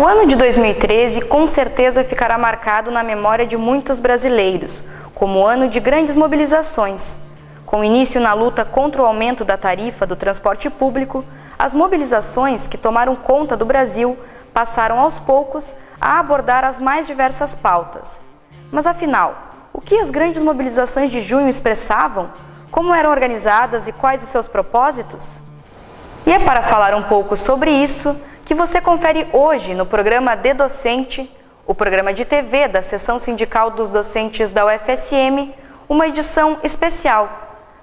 O ano de 2013 com certeza ficará marcado na memória de muitos brasileiros, como ano de grandes mobilizações. Com início na luta contra o aumento da tarifa do transporte público, as mobilizações que tomaram conta do Brasil passaram aos poucos a abordar as mais diversas pautas. Mas afinal, o que as grandes mobilizações de junho expressavam? Como eram organizadas e quais os seus propósitos? E é para falar um pouco sobre isso que você confere hoje no programa De Docente, o programa de TV da Seção Sindical dos Docentes da UFSM, uma edição especial,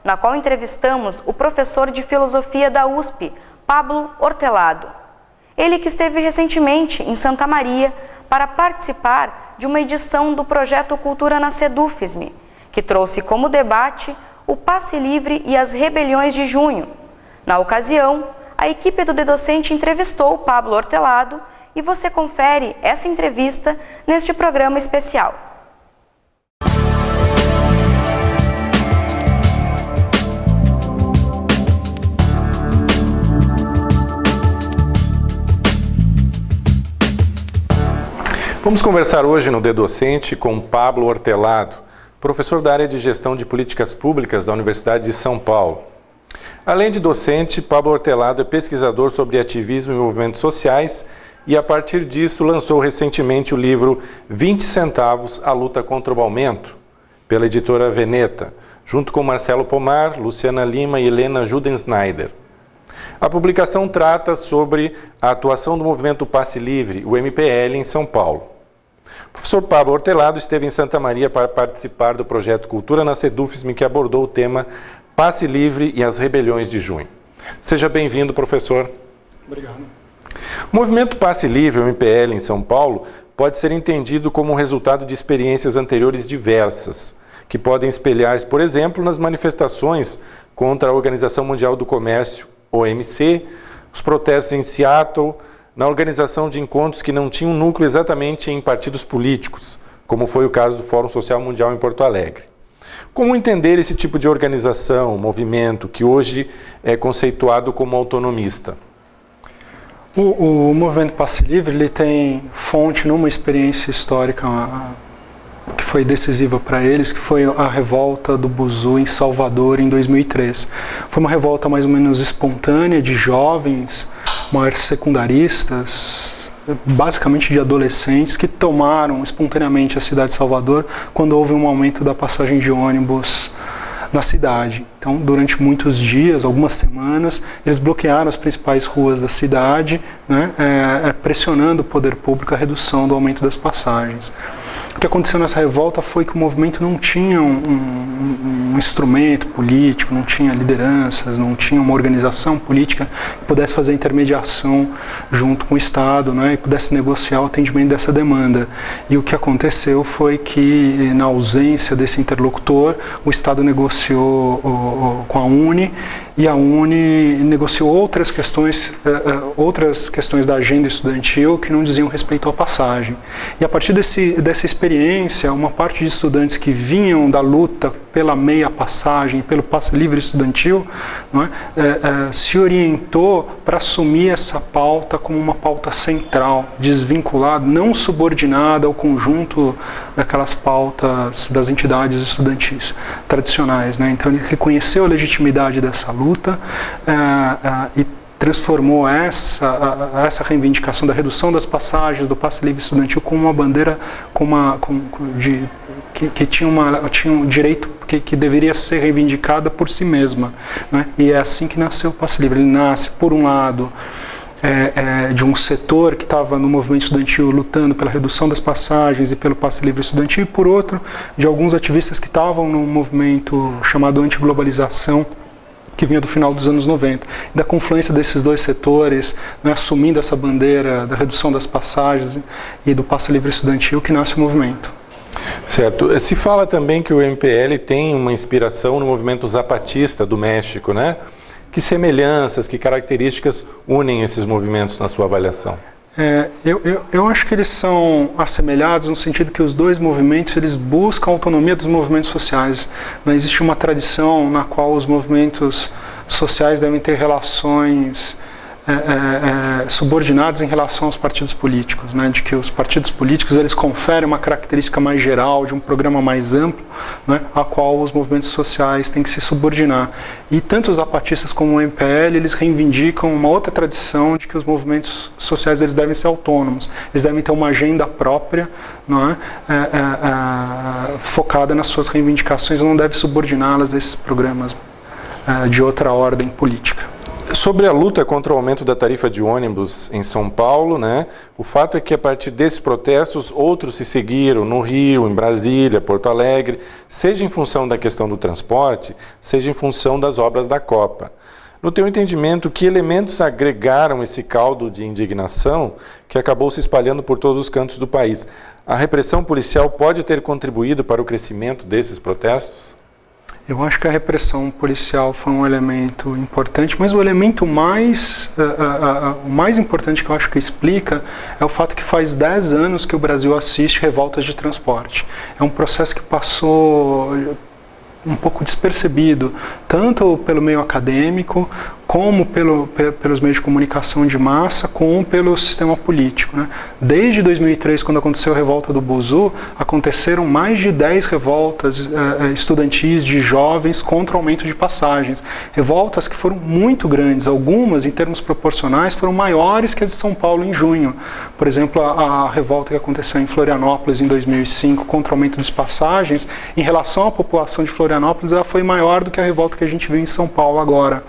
na qual entrevistamos o professor de Filosofia da USP, Pablo Hortelado. Ele que esteve recentemente em Santa Maria para participar de uma edição do projeto Cultura na Sedufisme, que trouxe como debate o passe livre e as rebeliões de junho. Na ocasião, a equipe do De Docente entrevistou o Pablo Hortelado e você confere essa entrevista neste programa especial. Vamos conversar hoje no De Docente com Pablo Hortelado, professor da área de Gestão de Políticas Públicas da Universidade de São Paulo. Além de docente, Pablo Hortelado é pesquisador sobre ativismo e movimentos sociais e, a partir disso, lançou recentemente o livro 20 centavos, a luta contra o aumento, pela editora Veneta, junto com Marcelo Pomar, Luciana Lima e Helena Juden-Snyder. A publicação trata sobre a atuação do movimento Passe Livre, o MPL, em São Paulo. O professor Pablo Hortelado esteve em Santa Maria para participar do projeto Cultura na Sedufisme, que abordou o tema Passe Livre e as Rebeliões de Junho. Seja bem-vindo, professor. Obrigado. O movimento Passe Livre, o MPL, em São Paulo, pode ser entendido como um resultado de experiências anteriores diversas, que podem espelhar-se, por exemplo, nas manifestações contra a Organização Mundial do Comércio, OMC, os protestos em Seattle, na organização de encontros que não tinham núcleo exatamente em partidos políticos, como foi o caso do Fórum Social Mundial em Porto Alegre. Como entender esse tipo de organização, movimento, que hoje é conceituado como autonomista? O movimento Passe Livre ele tem fonte numa experiência histórica que foi decisiva para eles, que foi a revolta do Buzu em Salvador em 2003. Foi uma revolta mais ou menos espontânea de jovens, maiores secundaristas, basicamente de adolescentes, que tomaram espontaneamente a cidade de Salvador quando houve um aumento da passagem de ônibus na cidade. Então, durante muitos dias, algumas semanas, eles bloquearam as principais ruas da cidade, né, pressionando o poder público a redução do aumento das passagens. O que aconteceu nessa revolta foi que o movimento não tinha um instrumento político, não tinha lideranças, não tinha uma organização política que pudesse fazer intermediação junto com o Estado, né, e pudesse negociar o atendimento dessa demanda. E o que aconteceu foi que, na ausência desse interlocutor, o Estado negociou com a UNE, e a UNE negociou outras questões da agenda estudantil que não diziam respeito à passagem. E a partir dessa experiência, uma parte de estudantes que vinham da luta pela meia passagem, pelo passe livre estudantil, não é, se orientou para assumir essa pauta como uma pauta central, desvinculada, não subordinada ao conjunto daquelas pautas das entidades estudantis tradicionais, né? Então ele reconheceu a legitimidade dessa luta e transformou essa reivindicação da redução das passagens do passe livre estudantil como uma bandeira que tinha um direito que deveria ser reivindicada por si mesma, né? E é assim que nasceu o passe livre. Ele nasce, por um lado, de um setor que estava no movimento estudantil lutando pela redução das passagens e pelo passe livre estudantil, e por outro, de alguns ativistas que estavam no movimento chamado antiglobalização, que vinha do final dos anos 90. Da confluência desses dois setores, né, assumindo essa bandeira da redução das passagens e do passe livre estudantil, que nasce o movimento. Certo. Se fala também que o MPL tem uma inspiração no movimento zapatista do México, né? Que semelhanças, que características unem esses movimentos na sua avaliação? Eu acho que eles são assemelhados no sentido que os dois movimentos eles buscam a autonomia dos movimentos sociais. Não existe uma tradição na qual os movimentos sociais devem ter relações subordinados em relação aos partidos políticos, né? De que os partidos políticos eles conferem uma característica mais geral, de um programa mais amplo, né? A qual os movimentos sociais têm que se subordinar. E tanto os zapatistas como o MPL, eles reivindicam uma outra tradição de que os movimentos sociais eles devem ser autônomos, eles devem ter uma agenda própria, não é? Focada nas suas reivindicações, não deve subordiná-las a esses programas de outra ordem política. Sobre a luta contra o aumento da tarifa de ônibus em São Paulo, né, o fato é que a partir desses protestos, outros se seguiram no Rio, em Brasília, Porto Alegre, seja em função da questão do transporte, seja em função das obras da Copa. No teu entendimento, que elementos agregaram esse caldo de indignação que acabou se espalhando por todos os cantos do país? A repressão policial pode ter contribuído para o crescimento desses protestos? Eu acho que a repressão policial foi um elemento importante, mas o elemento mais importante que eu acho que explica é o fato que faz 10 anos que o Brasil assiste revoltas de transporte. É um processo que passou um pouco despercebido, tanto pelo meio acadêmico, como pelos meios de comunicação de massa, como pelo sistema político, né? Desde 2003, quando aconteceu a revolta do Buzu, aconteceram mais de 10 revoltas estudantis de jovens contra o aumento de passagens. Revoltas que foram muito grandes, algumas, em termos proporcionais, foram maiores que as de São Paulo em junho. Por exemplo, a revolta que aconteceu em Florianópolis em 2005 contra o aumento das passagens, em relação à população de Florianópolis, ela foi maior do que a revolta que a gente viu em São Paulo agora.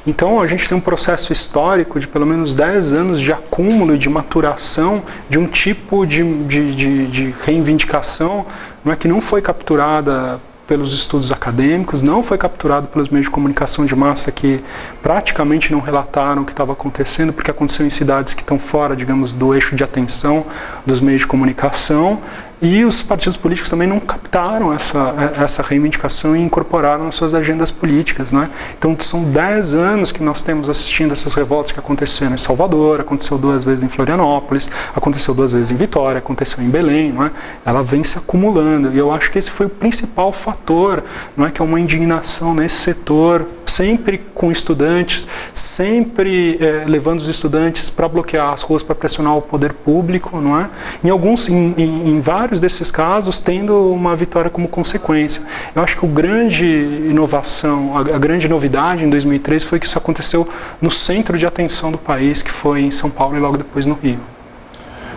Então, a gente tem um processo histórico de pelo menos 10 anos de acúmulo e de maturação de um tipo de reivindicação, não é, que não foi capturada pelos estudos acadêmicos, não foi capturado pelos meios de comunicação de massa que praticamente não relataram o que estava acontecendo, porque aconteceu em cidades que estão fora, digamos, do eixo de atenção dos meios de comunicação. E os partidos políticos também não captaram essa reivindicação e incorporaram nas suas agendas políticas, né? Então são 10 anos que nós temos assistindo essas revoltas que aconteceram em Salvador, aconteceu 2 vezes em Florianópolis, aconteceu 2 vezes em Vitória, aconteceu em Belém, não é? Ela vem se acumulando e eu acho que esse foi o principal fator, não é? Que é uma indignação nesse setor, sempre com estudantes, sempre levando os estudantes para bloquear as ruas, para pressionar o poder público, não é? Em vários desses casos, tendo uma vitória como consequência. Eu acho que a grande inovação, a grande novidade em 2003 foi que isso aconteceu no centro de atenção do país, que foi em São Paulo e logo depois no Rio.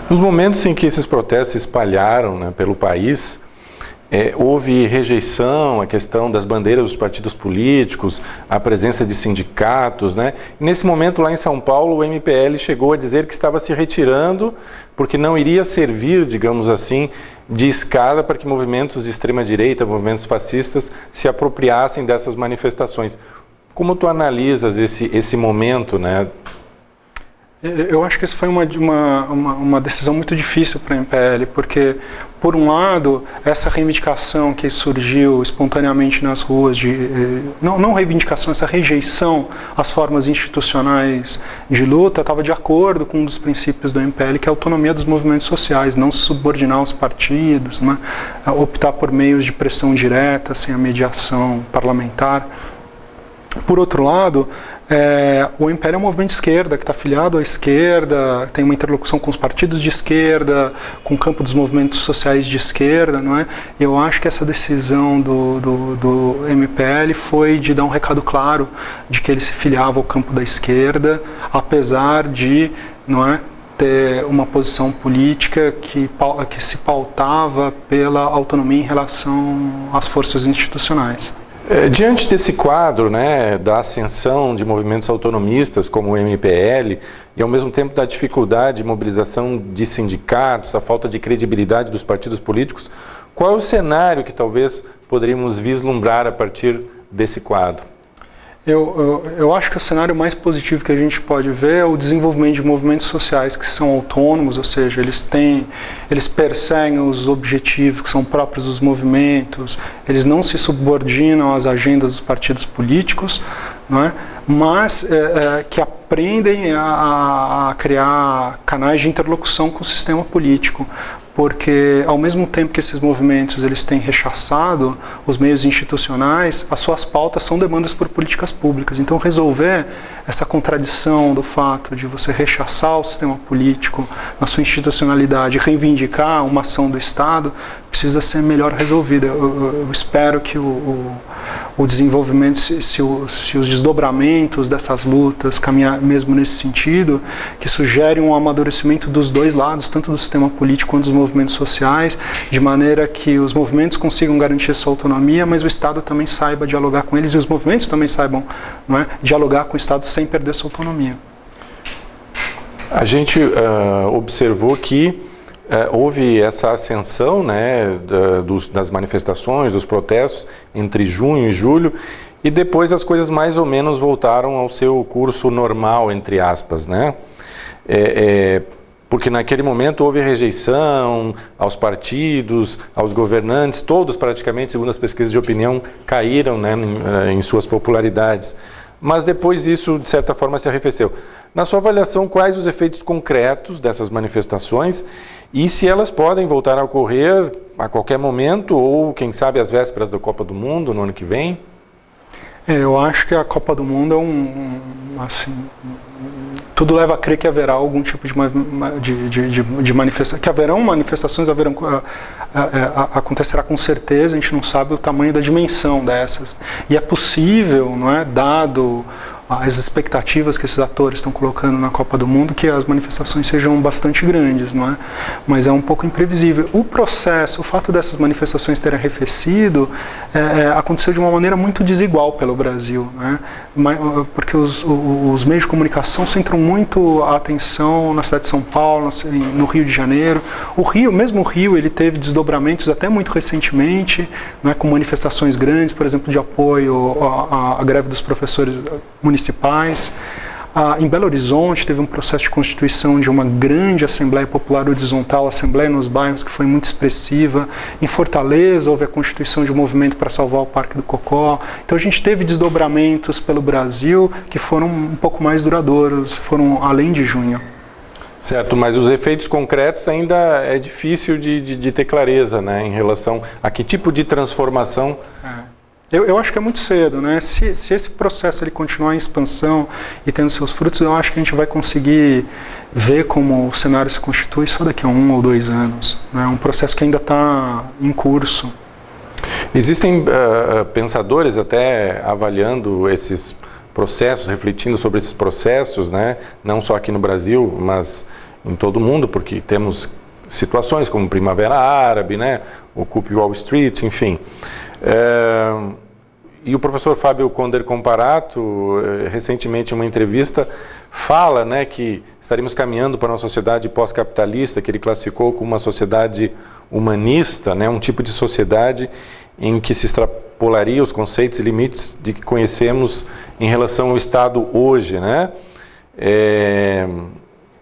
Nos momentos em que esses protestos se espalharam, né, pelo país, houve rejeição à questão das bandeiras dos partidos políticos, a presença de sindicatos, né? E nesse momento, lá em São Paulo, o MPL chegou a dizer que estava se retirando porque não iria servir, digamos assim, de escada para que movimentos de extrema-direita, movimentos fascistas, se apropriassem dessas manifestações. Como tu analisas esse momento, né? Eu acho que isso foi uma decisão muito difícil para a MPL, porque, por um lado, essa reivindicação que surgiu espontaneamente nas ruas, não reivindicação, essa rejeição às formas institucionais de luta, estava de acordo com um dos princípios do MPL, que é a autonomia dos movimentos sociais, não se subordinar aos partidos, né? Optar por meios de pressão direta, sem a mediação parlamentar. Por outro lado, o MPL é um movimento de esquerda, que está afiliado à esquerda, tem uma interlocução com os partidos de esquerda, com o campo dos movimentos sociais de esquerda, não é? Eu acho que essa decisão do MPL foi de dar um recado claro de que ele se filiava ao campo da esquerda, apesar de, não é, ter uma posição política que se pautava pela autonomia em relação às forças institucionais. Diante desse quadro, né, da ascensão de movimentos autonomistas como o MPL e ao mesmo tempo da dificuldade de mobilização de sindicatos, a falta de credibilidade dos partidos políticos, qual é o cenário que talvez poderíamos vislumbrar a partir desse quadro? Eu acho que o cenário mais positivo que a gente pode ver é o desenvolvimento de movimentos sociais que são autônomos, ou seja, eles perseguem os objetivos que são próprios dos movimentos, eles não se subordinam às agendas dos partidos políticos, não é? Mas que aprendem a criar canais de interlocução com o sistema político, porque ao mesmo tempo que esses movimentos eles têm rechaçado os meios institucionais, as suas pautas são demandas por políticas públicas. Então resolver essa contradição do fato de você rechaçar o sistema político na sua institucionalidade, reivindicar uma ação do Estado, precisa ser melhor resolvida. Eu espero que o desenvolvimento, se os desdobramentos dessas lutas caminhar mesmo nesse sentido, que isso gere um amadurecimento dos dois lados, tanto do sistema político quanto dos movimentos sociais, de maneira que os movimentos consigam garantir sua autonomia, mas o Estado também saiba dialogar com eles e os movimentos também saibam, não é, dialogar com o Estado sem perder sua autonomia. A gente observou que houve essa ascensão, né, das manifestações, dos protestos entre junho e julho, e depois as coisas mais ou menos voltaram ao seu curso normal, entre aspas, né? Porque naquele momento houve rejeição aos partidos, aos governantes, todos praticamente, segundo as pesquisas de opinião, caíram, né, em suas popularidades. Mas depois isso, de certa forma, se arrefeceu. Na sua avaliação, quais os efeitos concretos dessas manifestações e se elas podem voltar a ocorrer a qualquer momento ou, quem sabe, às vésperas da Copa do Mundo, no ano que vem? Eu acho que a Copa do Mundo é assim, tudo leva a crer que haverá algum tipo de manifestação, que haverão manifestações, acontecerá com certeza, a gente não sabe o tamanho da dimensão dessas. E é possível, não é, dado as expectativas que esses atores estão colocando na Copa do Mundo, que as manifestações sejam bastante grandes, não é? Mas é um pouco imprevisível. O processo, o fato dessas manifestações terem arrefecido, aconteceu de uma maneira muito desigual pelo Brasil, né? Porque os meios de comunicação centram muito a atenção na cidade de São Paulo, no Rio de Janeiro. O Rio, mesmo o Rio, ele teve desdobramentos até muito recentemente, né, com manifestações grandes, por exemplo, de apoio à greve dos professores municipais. Em Belo Horizonte teve um processo de constituição de uma grande Assembleia Popular Horizontal, Assembleia nos Bairros, que foi muito expressiva. Em Fortaleza houve a constituição de um movimento para salvar o Parque do Cocó. Então a gente teve desdobramentos pelo Brasil que foram um pouco mais duradouros, foram além de junho. Certo, mas os efeitos concretos ainda é difícil de ter clareza, né, em relação a que tipo de transformação... Eu acho que é muito cedo, né? Se esse processo ele continuar em expansão e tendo seus frutos, eu acho que a gente vai conseguir ver como o cenário se constitui só daqui a 1 ou 2 anos. É um processo que ainda está em curso. Existem pensadores até avaliando esses processos, refletindo sobre esses processos, né? Não só aqui no Brasil, mas em todo o mundo, porque temos situações como Primavera Árabe, né? Occupy Wall Street, enfim. E o professor Fábio Conder Comparato, recentemente em uma entrevista, fala, né, que estaríamos caminhando para uma sociedade pós-capitalista, que ele classificou como uma sociedade humanista, né, um tipo de sociedade em que se extrapolaria os conceitos e limites de que conhecemos em relação ao Estado hoje, né?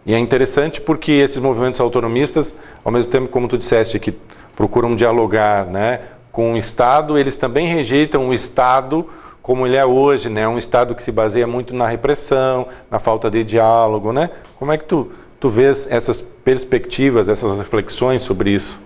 E é interessante porque esses movimentos autonomistas, ao mesmo tempo, como tu disseste, que procuram dialogar, né, com o Estado, eles também rejeitam o Estado como ele é hoje, né? Um Estado que se baseia muito na repressão, na falta de diálogo, né? Como é que tu vês essas perspectivas, essas reflexões sobre isso?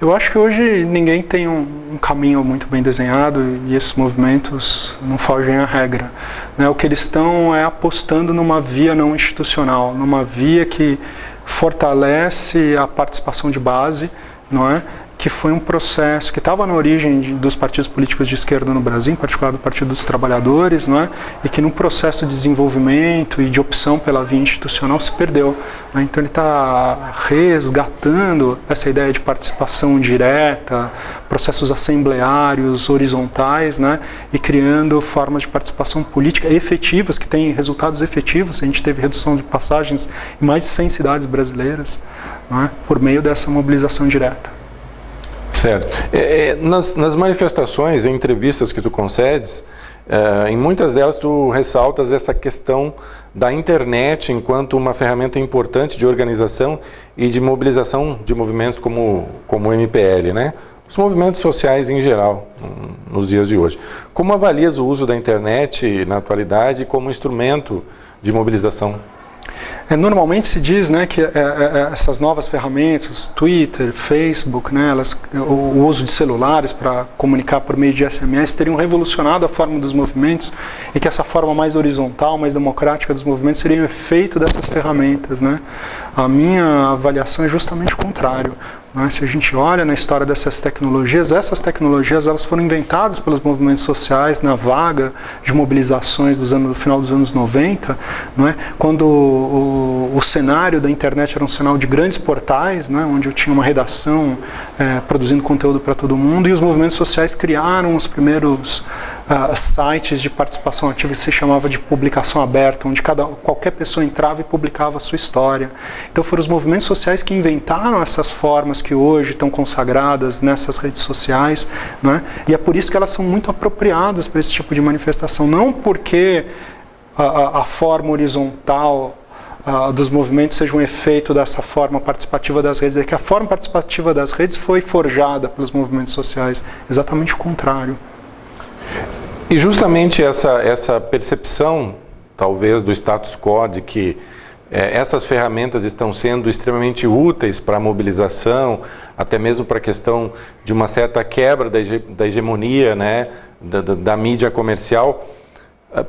Eu acho que hoje ninguém tem um caminho muito bem desenhado e esses movimentos não fogem à regra, né? O que eles estão é apostando numa via não institucional, numa via que fortalece a participação de base, não é? Que foi um processo que estava na origem dos partidos políticos de esquerda no Brasil, em particular do Partido dos Trabalhadores, não é? E que no processo de desenvolvimento e de opção pela via institucional se perdeu, né? Então ele está resgatando essa ideia de participação direta, processos assembleários, horizontais, né? E criando formas de participação política efetivas, que têm resultados efetivos. A gente teve redução de passagens em mais de 100 cidades brasileiras, não é? Por meio dessa mobilização direta. Certo. Nas manifestações, em entrevistas que tu concedes, em muitas delas tu ressaltas essa questão da internet enquanto uma ferramenta importante de organização e de mobilização de movimentos como o MPL, né? Os movimentos sociais em geral, nos dias de hoje. Como avalias o uso da internet na atualidade como instrumento de mobilização? Normalmente se diz, né, que essas novas ferramentas, Twitter, Facebook, né, o uso de celulares para comunicar por meio de SMS teriam revolucionado a forma dos movimentos e que essa forma mais horizontal, mais democrática dos movimentos seria o efeito dessas ferramentas, né? A minha avaliação é justamente o contrário. Se a gente olha na história dessas tecnologias, elas foram inventadas pelos movimentos sociais na vaga de mobilizações do final dos anos 90, não é? Quando o cenário da internet era um cenário de grandes portais, não é? Onde eu tinha uma redação produzindo conteúdo para todo mundo, e os movimentos sociais criaram os primeiros sites de participação ativa que se chamava de publicação aberta, onde qualquer pessoa entrava e publicava a sua história. Então foram os movimentos sociais que inventaram essas formas que hoje estão consagradas nessas redes sociais, né? E é por isso que elas são muito apropriadas para esse tipo de manifestação, não porque a forma horizontal dos movimentos seja um efeito dessa forma participativa das redes, é que a forma participativa das redes foi forjada pelos movimentos sociais, exatamente o contrário. E justamente essa percepção, talvez, do status quo de que essas ferramentas estão sendo extremamente úteis para a mobilização, até mesmo para a questão de uma certa quebra da hegemonia, né, da mídia comercial,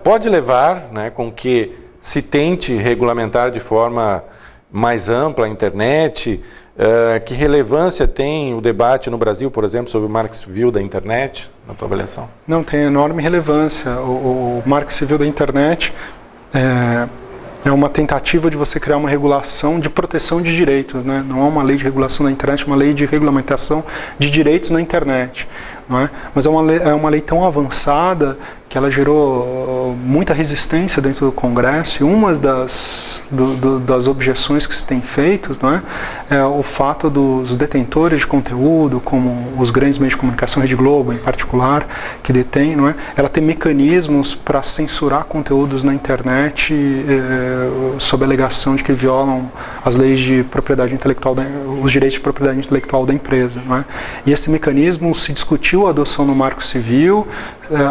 pode levar, né, com que se tente regulamentar de forma mais ampla a internet. Que relevância tem o debate no Brasil, por exemplo, sobre o marco civil da internet, na tua avaliação? Não, tem enorme relevância. O marco civil da internet é uma tentativa de você criar uma regulação de proteção de direitos, né? Não é uma lei de regulação da internet, é uma lei de regulamentação de direitos na internet. Não é? Mas é uma lei tão avançada que ela gerou muita resistência dentro do Congresso, e uma das objeções que se tem feito, não é o fato dos detentores de conteúdo, como os grandes meios de comunicação, Rede Globo em particular, que detém, não é? Ela tem mecanismos para censurar conteúdos na internet sob a alegação de que violam as leis de propriedade intelectual, os direitos de propriedade intelectual da empresa. Não é? E esse mecanismo se discutiu a adoção no Marco Civil.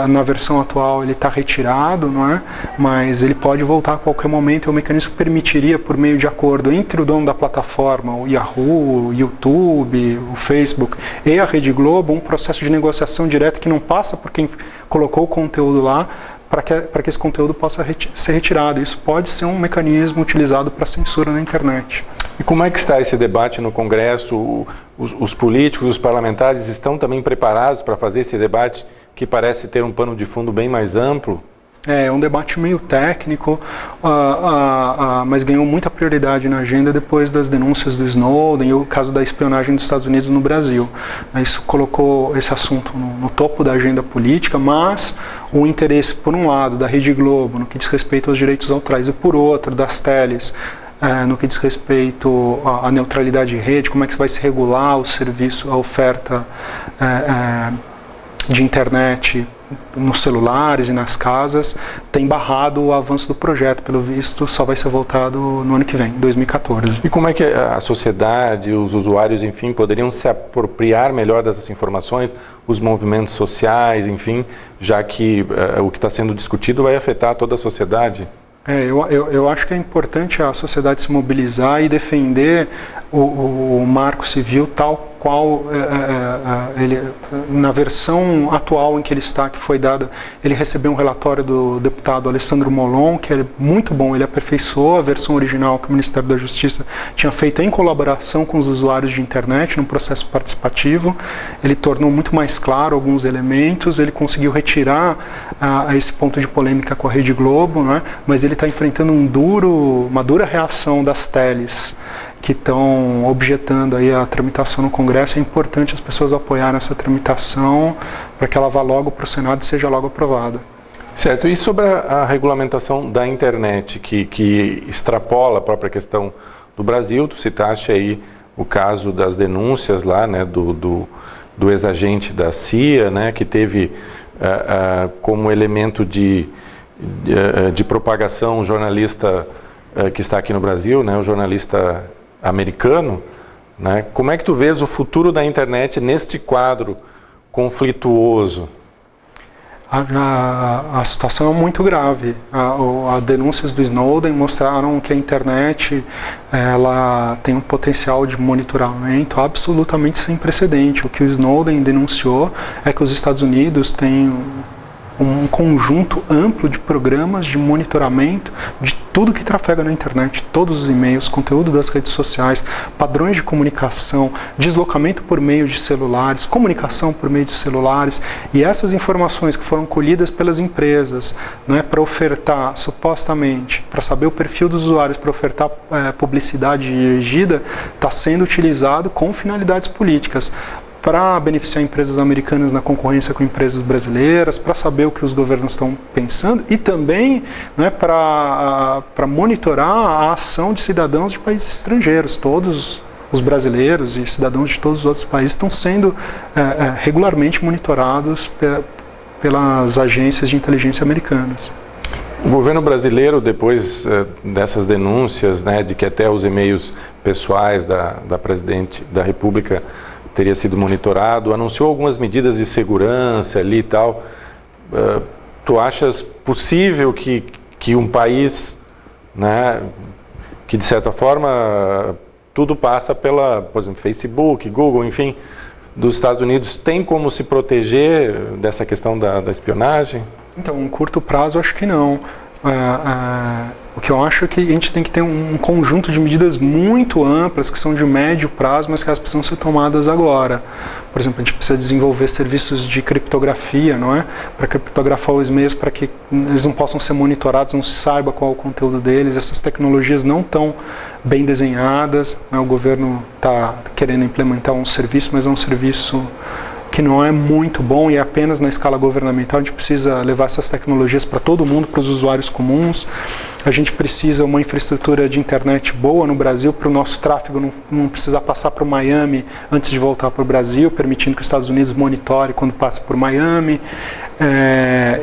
Na versão atual ele está retirado, não é? Mas ele pode voltar a qualquer momento. É um mecanismo que permitiria, por meio de acordo entre o dono da plataforma, o Yahoo, o YouTube, o Facebook e a Rede Globo, um processo de negociação direta que não passa por quem colocou o conteúdo lá, para que esse conteúdo possa ser retirado. Isso pode ser um mecanismo utilizado para censura na internet. E como é que está esse debate no Congresso? Os políticos, os parlamentares estão também preparados para fazer esse debate que parece ter um pano de fundo bem mais amplo? É um debate meio técnico, mas ganhou muita prioridade na agenda depois das denúncias do Snowden e o caso da espionagem dos Estados Unidos no Brasil. Isso colocou esse assunto no topo da agenda política, mas o interesse, por um lado, da Rede Globo, no que diz respeito aos direitos autorais, e por outro, das teles, no que diz respeito à neutralidade de rede, como é que vai se regular o serviço, a oferta de internet nos celulares e nas casas, tem barrado o avanço do projeto. Pelo visto, só vai ser voltado no ano que vem, 2014. E como é que a sociedade, os usuários, enfim, poderiam se apropriar melhor dessas informações, os movimentos sociais, enfim, já que o que está sendo discutido vai afetar toda a sociedade? Eu acho que é importante a sociedade se mobilizar e defender o Marco Civil tal qual ele, na versão atual em que ele está, que foi dada, ele recebeu um relatório do deputado Alessandro Molon, que é muito bom. Ele aperfeiçoou a versão original que o Ministério da Justiça tinha feito em colaboração com os usuários de internet, num processo participativo. Ele tornou muito mais claro alguns elementos, ele conseguiu retirar esse ponto de polêmica com a Rede Globo, né? Mas ele está enfrentando uma dura reação das teles, que estão objetando aí a tramitação no Congresso. É importante as pessoas apoiarem essa tramitação para que ela vá logo para o Senado e seja logo aprovada. Certo. E sobre a regulamentação da internet, que extrapola a própria questão do Brasil, tu citaste aí o caso das denúncias lá, né, do ex-agente da CIA, né, que teve como elemento de propagação um jornalista que está aqui no Brasil, né, o jornalista americano, né? Como é que tu vês o futuro da internet neste quadro conflituoso? A situação é muito grave. As denúncias do Snowden mostraram que a internet ela tem um potencial de monitoramento absolutamente sem precedente. O que o Snowden denunciou é que os Estados Unidos têm um conjunto amplo de programas de monitoramento de tudo que trafega na internet, todos os e-mails, conteúdo das redes sociais, padrões de comunicação, deslocamento por meio de celulares, comunicação por meio de celulares, e essas informações que foram colhidas pelas empresas, né, para ofertar, supostamente, para saber o perfil dos usuários, para ofertar publicidade dirigida, está sendo utilizado com finalidades políticas, para beneficiar empresas americanas na concorrência com empresas brasileiras, para saber o que os governos estão pensando e também, né, para monitorar a ação de cidadãos de países estrangeiros. Todos os brasileiros e cidadãos de todos os outros países estão sendo regularmente monitorados pelas agências de inteligência americanas. O governo brasileiro, depois dessas denúncias, né, de que até os e-mails pessoais da presidente da República teria sido monitorado, anunciou algumas medidas de segurança ali e tal. Tu achas possível que um país, né, que de certa forma tudo passa pela, por exemplo, Facebook, Google, enfim, dos Estados Unidos, tem como se proteger dessa questão da espionagem? Então, em curto prazo, acho que não. O que eu acho é que a gente tem que ter um conjunto de medidas muito amplas, que são de médio prazo, mas que elas precisam ser tomadas agora. Por exemplo, a gente precisa desenvolver serviços de criptografia, não é? Para criptografar os e-mails, para que eles não possam ser monitorados, não se saiba qual é o conteúdo deles. Essas tecnologias não estão bem desenhadas, né? O governo está querendo implementar um serviço, mas é um serviço que não é muito bom e é apenas na escala governamental. A gente precisa levar essas tecnologias para todo mundo, para os usuários comuns. A gente precisa uma infraestrutura de internet boa no Brasil para o nosso tráfego não precisar passar para o Miami antes de voltar para o Brasil, permitindo que os Estados Unidos monitore quando passa por Miami.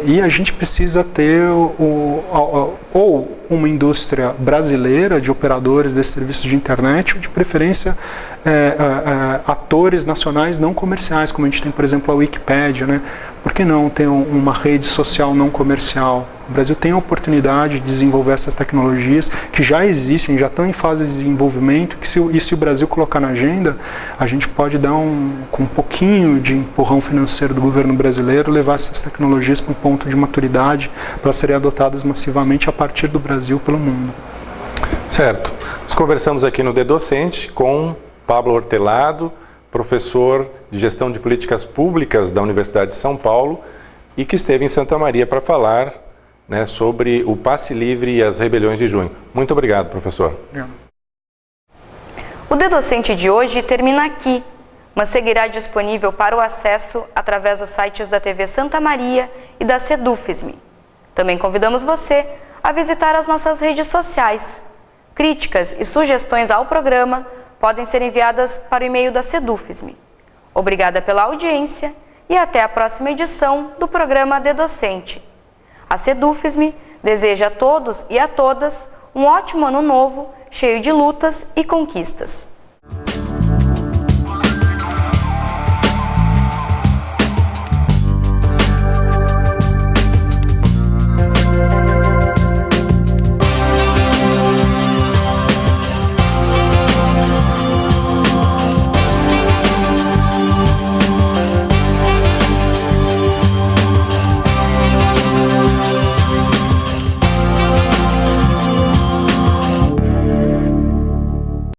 E a gente precisa ter ou uma indústria brasileira de operadores desse serviço de internet, ou de preferência atores nacionais não comerciais, como a gente tem, por exemplo, a Wikipédia, né? Por que não ter uma rede social não comercial? O Brasil tem a oportunidade de desenvolver essas tecnologias que já existem, já estão em fase de desenvolvimento, e se o Brasil colocar na agenda, a gente pode dar com um pouquinho de empurrão financeiro do governo brasileiro, levar essas tecnologias para um ponto de maturidade para serem adotadas massivamente a partir do Brasil pelo mundo. Certo. Nós conversamos aqui no D-Docente com Pablo Hortelado, professor de Gestão de Políticas Públicas da Universidade de São Paulo e que esteve em Santa Maria para falar, né, sobre o passe livre e as rebeliões de junho. Muito obrigado, professor. Obrigado. O D-Docente de hoje termina aqui, mas seguirá disponível para o acesso através dos sites da TV Santa Maria e da Sedufisme. Também convidamos você a visitar as nossas redes sociais. Críticas e sugestões ao programa podem ser enviadas para o e-mail da Sedufisme. Obrigada pela audiência e até a próxima edição do programa D-Docente. A Sedufisme deseja a todos e a todas um ótimo ano novo, cheio de lutas e conquistas.